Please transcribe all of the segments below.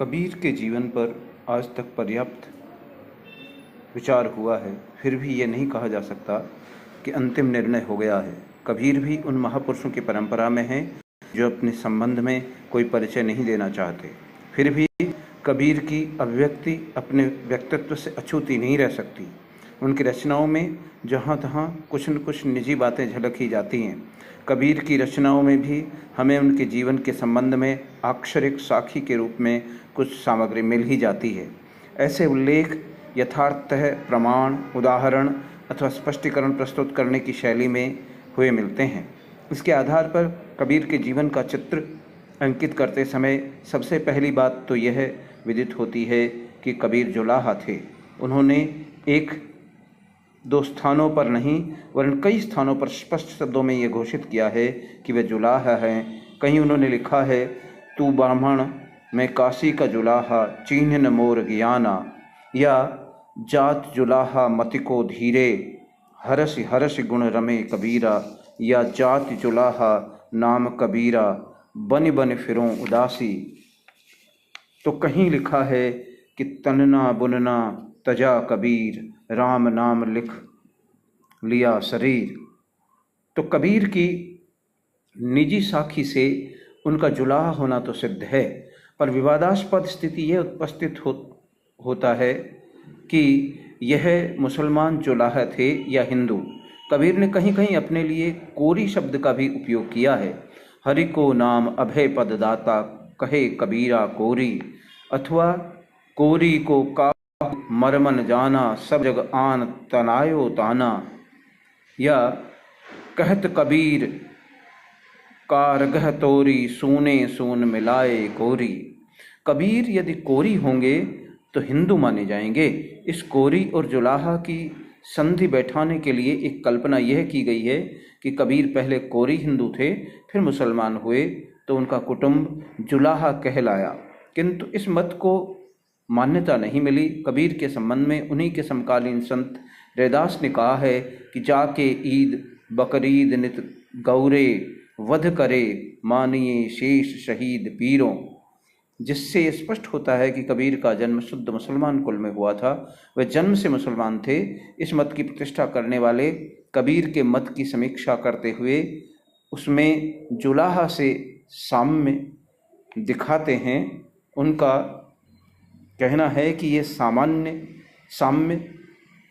कबीर के जीवन पर आज तक पर्याप्त विचार हुआ है, फिर भी ये नहीं कहा जा सकता कि अंतिम निर्णय हो गया है। कबीर भी उन महापुरुषों की परंपरा में हैं जो अपने संबंध में कोई परिचय नहीं देना चाहते। फिर भी कबीर की अभिव्यक्ति अपने व्यक्तित्व से अछूती नहीं रह सकती। उनकी रचनाओं में जहाँ तहाँ कुछ न कुछ निजी बातें झलक ही जाती हैं। कबीर की रचनाओं में भी हमें उनके जीवन के संबंध में आक्षरिक साखी के रूप में कुछ सामग्री मिल ही जाती है। ऐसे उल्लेख यथार्थतः प्रमाण, उदाहरण अथवा स्पष्टीकरण प्रस्तुत करने की शैली में हुए मिलते हैं। इसके आधार पर कबीर के जीवन का चित्र अंकित करते समय सबसे पहली बात तो यह विदित होती है कि कबीर जुलाहा थे। उन्होंने एक दो स्थानों पर नहीं वरन कई स्थानों पर स्पष्ट शब्दों में ये घोषित किया है कि वे जुलाहा हैं। कहीं उन्होंने लिखा है, तू ब्राह्मण मैं काशी का जुलाहा चिन्ह न मोर ज्ञाना, या जात जुलाहा मति को धीरे हरस हरस गुण रमे कबीरा, या जात जुलाहा नाम कबीरा बन बन फिरों उदासी। तो कहीं लिखा है कि तनना बुनना तजा कबीर राम नाम लिख लिया शरीर। तो कबीर की निजी साखी से उनका जुलाहा होना तो सिद्ध है, पर विवादास्पद स्थिति यह उपस्थित होता है कि यह मुसलमान जुलाहा थे या हिंदू। कबीर ने कहीं कहीं अपने लिए कोरी शब्द का भी उपयोग किया है। हरि को नाम अभय पद दाता कहे कबीरा कोरी, अथवा कोरी को का मरमन जाना सब जग आन तनायो ताना, या कहत कबीर कारगह तोरी सूने सून मिलाए कोरी। कबीर यदि कोरी होंगे तो हिंदू माने जाएंगे। इस कोरी और जुलाहा की संधि बैठाने के लिए एक कल्पना यह की गई है कि कबीर पहले कोरी हिंदू थे, फिर मुसलमान हुए तो उनका कुटुंब जुलाहा कहलाया, किंतु इस मत को मान्यता नहीं मिली। कबीर के संबंध में उन्हीं के समकालीन संत रैदास ने कहा है कि जाके ईद बकरीद नित गौरे वध करे मानिए शेष शहीद पीरों, जिससे ये स्पष्ट होता है कि कबीर का जन्म शुद्ध मुसलमान कुल में हुआ था। वह जन्म से मुसलमान थे। इस मत की प्रतिष्ठा करने वाले कबीर के मत की समीक्षा करते हुए उसमें जुलाहा से साम्य दिखाते हैं। उनका कहना है कि ये साम्य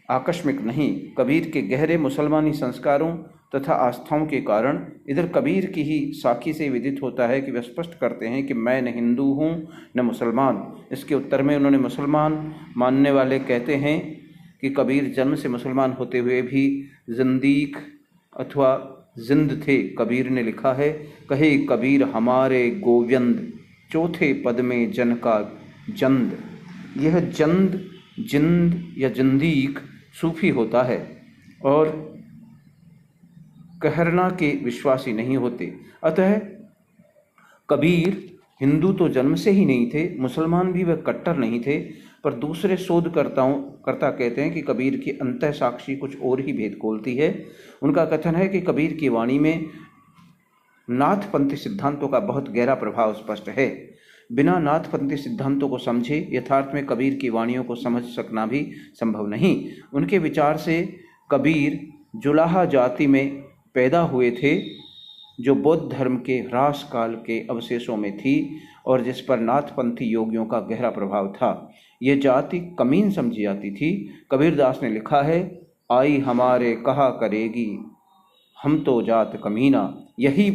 आकस्मिक नहीं, कबीर के गहरे मुसलमानी संस्कारों तथा आस्थाओं के कारण इधर कबीर की ही साखी से विदित होता है कि वे स्पष्ट करते हैं कि मैं न हिंदू हूँ न मुसलमान। इसके उत्तर में उन्होंने मुसलमान मानने वाले कहते हैं कि कबीर जन्म से मुसलमान होते हुए भी जिंदीक अथवा जिंद थे। कबीर ने लिखा है, कहे कबीर हमारे गोविंद चौथे पद में जन का जंद। यह जंद, जिंद या जिंदीक सूफी होता है और कहरना के विश्वासी नहीं होते। अतः कबीर हिंदू तो जन्म से ही नहीं थे, मुसलमान भी वह कट्टर नहीं थे। पर दूसरे शोधकर्ता कहते हैं कि कबीर की अंतः साक्षी कुछ और ही भेद खोलती है। उनका कथन है कि कबीर की वाणी में नाथपंथी सिद्धांतों का बहुत गहरा प्रभाव स्पष्ट है। बिना नाथपंथी सिद्धांतों को समझे यथार्थ में कबीर की वाणियों को समझ सकना भी संभव नहीं। उनके विचार से कबीर जुलाहा जाति में पैदा हुए थे, जो बौद्ध धर्म के ह्रास काल के अवशेषों में थी और जिस पर नाथपंथी योगियों का गहरा प्रभाव था। यह जाति कमीन समझी जाती थी। कबीरदास ने लिखा है, आई हमारे कहा करेगी हम तो जात कमीना। यही